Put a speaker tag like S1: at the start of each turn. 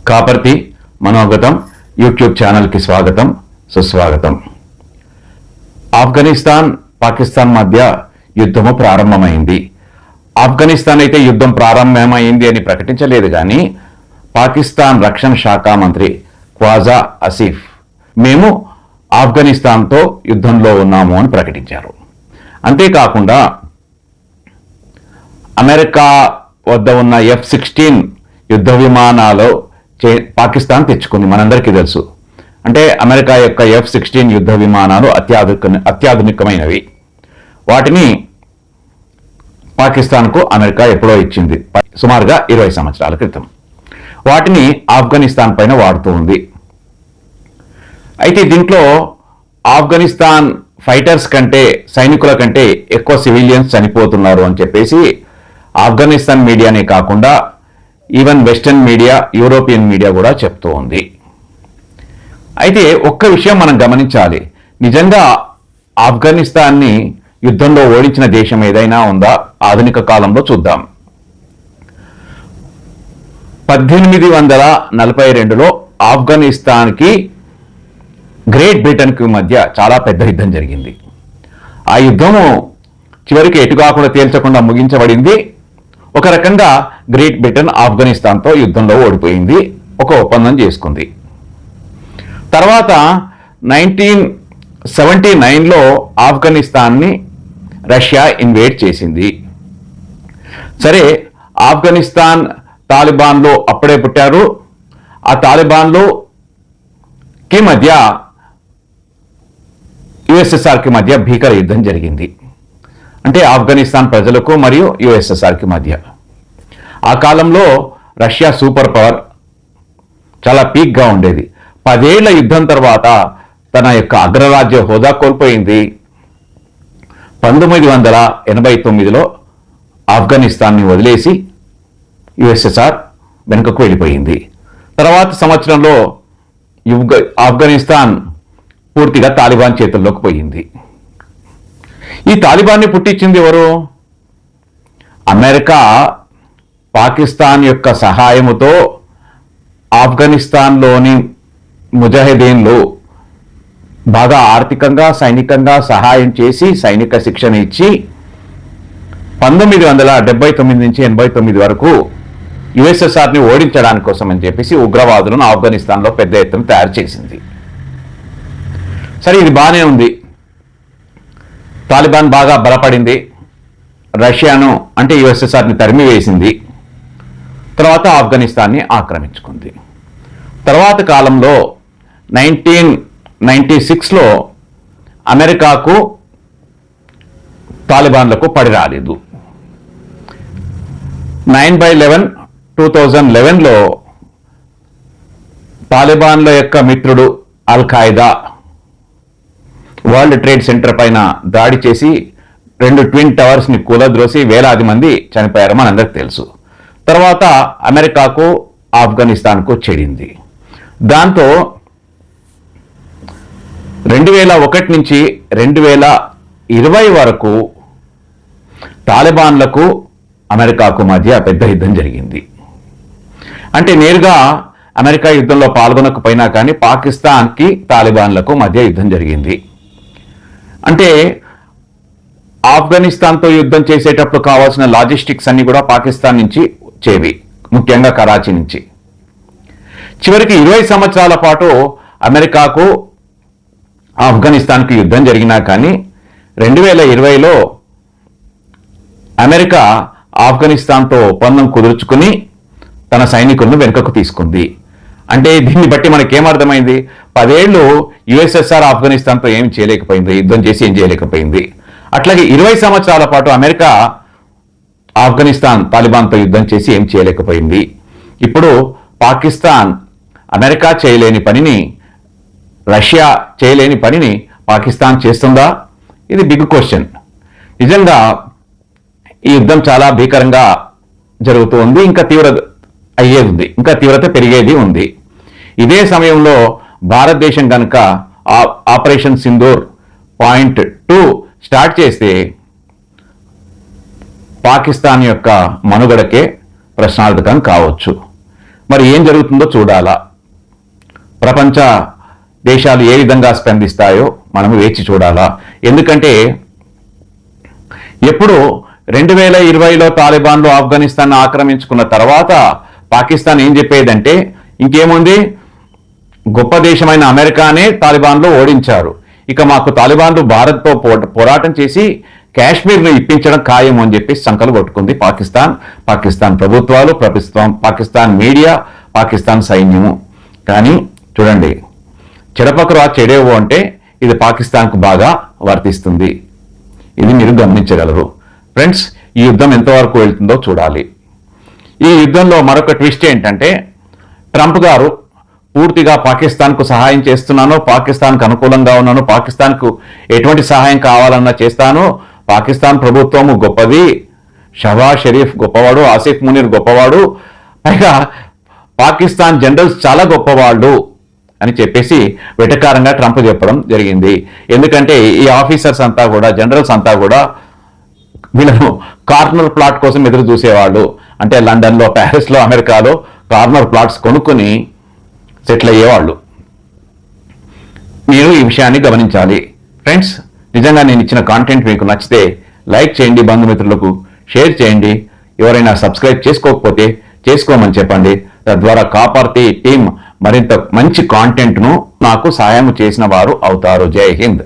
S1: Kaparthi మనోగతం YouTube ఛానల్కి స్వాగతం సుస్వాగతం. ఆఫ్ఘనిస్తాన్ పాకిస్తాన్ మధ్య యుద్ధము ప్రారంభమైంది. ఆఫ్ఘనిస్తాన్ అయితే యుద్ధం ప్రారంభమైంది అని ప్రకటించలేదు, కానీ పాకిస్తాన్ రక్షణ శాఖ మంత్రి ఖ్వాజా ఆసిఫ్ మేము ఆఫ్ఘనిస్తాన్తో యుద్ధంలో ఉన్నాము అని ప్రకటించారు. అంతేకాకుండా అమెరికా వద్ద ఉన్న F-16 యుద్ధ విమానాలు పాకిస్తాన్ తెచ్చుకుంది. మనందరికీ తెలుసు. అంటే అమెరికా యొక్క F-16 యుద్ధ విమానాలు అత్యాధునికమైనవి. వాటిని పాకిస్తాన్కు అమెరికా ఎప్పుడో ఇచ్చింది, సుమారుగా 20 సంవత్సరాల క్రితం. వాటిని ఆఫ్ఘనిస్తాన్ పైన వాడుతూ ఉంది. అయితే దీంట్లో ఆఫ్ఘనిస్తాన్ ఫైటర్స్ కంటే, సైనికుల కంటే ఎక్కువ సివిలియన్స్ చనిపోతున్నారు అని చెప్పేసి ఆఫ్ఘనిస్తాన్ మీడియానే కాకుండా even western media, European media కూడా చెప్తూ ఉంది. అయితే ఒక్క విషయం మనం గమనించాలి. నిజంగా ఆఫ్ఘనిస్తాన్ని యుద్ధంలో ఓడించిన దేశం ఏదైనా ఉందా ఆధునిక కాలంలో? చూద్దాం. 1842లో ఆఫ్ఘనిస్తాన్కి గ్రేట్ బ్రిటన్కి మధ్య చాలా పెద్ద యుద్ధం జరిగింది. ఆ యుద్ధము చివరికి ఎటు కాకుండా తేల్చకుండా ముగించబడింది. ఒక రకంగా గ్రేట్ బ్రిటన్ ఆఫ్ఘనిస్తాన్తో యుద్ధంలో ఓడిపోయింది, ఒక ఒప్పందం చేసుకుంది. తర్వాత 1979లో ఆఫ్ఘనిస్తాన్ని రష్యా ఇన్వేడ్ చేసింది. సరే, ఆఫ్ఘనిస్తాన్ తాలిబాన్లు అప్పుడే పుట్టారు. ఆ తాలిబాన్లుకి మధ్య యుఎస్ఎస్ఆర్కి మధ్య భీకర యుద్ధం జరిగింది. అంటే ఆఫ్ఘనిస్తాన్ ప్రజలకు మరియు యుఎస్ఎస్ఆర్కి మధ్య. ఆ కాలంలో రష్యా సూపర్ పవర్, చాలా పీక్గా ఉండేది. 10 ఏళ్ల యుద్ధం తర్వాత తన యొక్క అగ్రరాజ్య హోదా కోల్పోయింది. 1989లో ఆఫ్ఘనిస్తాన్ని వదిలేసి యుఎస్ఎస్ఆర్ వెనుకకు వెళ్ళిపోయింది. తర్వాత సంవత్సరంలో ఆఫ్ఘనిస్తాన్ పూర్తిగా తాలిబాన్ చేతుల్లోకి పోయింది. ఈ తాలిబాన్ని పుట్టించింది ఎవరు? అమెరికా పాకిస్తాన్ యొక్క సహాయముతో ఆఫ్ఘనిస్తాన్లోని ముజాహిదీన్లు బాగా ఆర్థికంగా, సైనికంగా సహాయం చేసి, సైనిక శిక్షణ ఇచ్చి 1979 నుంచి 89 వరకు యుఎస్ఎస్ఆర్ని ఓడించడానికి కోసం అని చెప్పేసి ఉగ్రవాదులను ఆఫ్ఘనిస్తాన్లో పెద్ద ఎత్తున తయారు చేసింది. సరే, ఇది బాగానే ఉంది. తాలిబాన్ బాగా బలపడింది. రష్యాను అంటే యుఎస్ఎస్ఆర్ని తరిమివేసింది. తర్వాత ఆఫ్ఘనిస్తాన్ని ఆక్రమించుకుంది. తర్వాత కాలంలో 1996లో అమెరికాకు తాలిబాన్లకు పడి రాలేదు. 9/11 2011లో తాలిబాన్ల యొక్క మిత్రుడు అల్ ఖైదా వరల్డ్ ట్రేడ్ సెంటర్ పైన దాడి చేసి 2 ట్విన్ టవర్స్ని కూలద్రోసి వేలాది మంది చనిపోయారు, మనందరికి తెలుసు. తర్వాత అమెరికాకు ఆఫ్ఘనిస్తాన్కు చెడింది. దాంతో 2001 నుంచి 2020 వరకు తాలిబాన్లకు అమెరికాకు మధ్య పెద్ద యుద్ధం జరిగింది. అంటే నేరుగా అమెరికా యుద్ధంలో పాల్గొనకపోయినా కానీ పాకిస్తాన్కి తాలిబాన్లకు మధ్య యుద్ధం జరిగింది. అంటే ఆఫ్ఘనిస్తాన్తో యుద్ధం చేసేటప్పుడు కావాల్సిన లాజిస్టిక్స్ అన్ని కూడా పాకిస్తాన్ నుంచి చేవి, ముఖ్యంగా కరాచీ నుంచి. చివరికి 20 సంవత్సరాల పాటు అమెరికాకు ఆఫ్ఘనిస్తాన్కి యుద్ధం జరిగినా కానీ 2020లో అమెరికా ఆఫ్ఘనిస్తాన్తో ఒప్పందం కుదుర్చుకుని తన సైనికులను వెనుకకు తీసుకుంది. అంటే దీన్ని బట్టి మనకేమర్థమైంది? 10 ఏళ్ళు యుఎస్ఎస్ఆర్ ఆఫ్ఘనిస్తాన్తో ఏం చేయలేకపోయింది, యుద్ధం చేసి ఏం చేయలేకపోయింది. అట్లాగే 20 సంవత్సరాల పాటు అమెరికా ఆఫ్ఘనిస్తాన్ తాలిబాన్తో యుద్ధం చేసి ఏం చేయలేకపోయింది. ఇప్పుడు పాకిస్తాన్ అమెరికా చేయలేని పనిని, రష్యా చేయలేని పనిని పాకిస్తాన్ చేస్తుందా? ఇది బిగ్ క్వశ్చన్. నిజంగా ఈ యుద్ధం చాలా భీకరంగా జరుగుతూ ఉంది. ఇంకా తీవ్రత అయ్యేది ఉంది, ఇంకా తీవ్రత పెరిగేది ఉంది. ఇదే సమయంలో భారతదేశం కనుక ఆపరేషన్ సింధూర్ .2 స్టార్ట్ చేస్తే పాకిస్తాన్ యొక్క మనుగడకే ప్రశ్నార్థకం కావచ్చు. మరి ఏం జరుగుతుందో చూడాలా. ప్రపంచ దేశాలు ఏ విధంగా స్పందిస్తాయో మనం వేచి చూడాలా. ఎందుకంటే ఎప్పుడు 2020లో తాలిబాన్లు ఆఫ్ఘనిస్తాన్ ఆక్రమించుకున్న తర్వాత పాకిస్తాన్ ఏం చెప్పేదంటే ఇంకేముంది, గొప్ప దేశమైన అమెరికానే తాలిబాన్లు ఓడించారు, ఇక మాకు తాలిబాన్లు భారత్తో పోరాటం చేసి కాశ్మీర్ను ఇప్పించడం ఖాయం అని చెప్పి సంకలు కొట్టుకుంది పాకిస్తాన్ ప్రభుత్వాలు, పాకిస్తాన్ మీడియా, పాకిస్తాన్ సైన్యము. కానీ చూడండి, చెడపకరా చెడేవో అంటే ఇది పాకిస్తాన్కు బాగా వర్తిస్తుంది. ఇది మీరు గమనించగలరు. ఫ్రెండ్స్, ఈ యుద్ధం ఎంతవరకు వెళ్తుందో చూడాలి. ఈ యుద్ధంలో మరొక ట్విస్ట్ ఏంటంటే ట్రంప్ గారు పూర్తిగా పాకిస్తాన్కు సహాయం చేస్తున్నాను, పాకిస్తాన్కు అనుకూలంగా ఉన్నాను, పాకిస్తాన్కు ఎటువంటి సహాయం కావాలన్నా చేస్తాను, పాకిస్తాన్ ప్రభుత్వము గొప్పది, షహబాజ్ షరీఫ్ గొప్పవాడు, ఆసిఫ్ మునీర్ గొప్పవాడు, పైగా పాకిస్తాన్ జనరల్స్ చాలా గొప్పవాళ్ళు అని చెప్పేసి వెటకారంగా ట్రంప్ చెప్పడం జరిగింది. ఎందుకంటే ఈ ఆఫీసర్స్ అంతా కూడా, జనరల్స్ అంతా కూడా వీళ్ళను కార్నర్ ప్లాట్ కోసం ఎదురు చూసేవాళ్ళు. అంటే లండన్లో, ప్యారిస్లో, అమెరికాలో కార్నర్ ప్లాట్స్ కొనుక్కొని సెటిల్ అయ్యేవాళ్ళు. మీరు ఈ విషయాన్ని గమనించాలి. ఫ్రెండ్స్, నిజంగా నేను ఇచ్చిన కాంటెంట్ మీకు నచ్చితే లైక్ చేయండి, బంధుమిత్రులకు షేర్ చేయండి. ఎవరైనా సబ్స్క్రైబ్ చేసుకోకపోతే చేసుకోమని చెప్పండి. తద్వారా కాపార్తి టీం మరింత మంచి కాంటెంట్ను నాకు సహాయం చేసిన వారు అవుతారు. జై హింద్.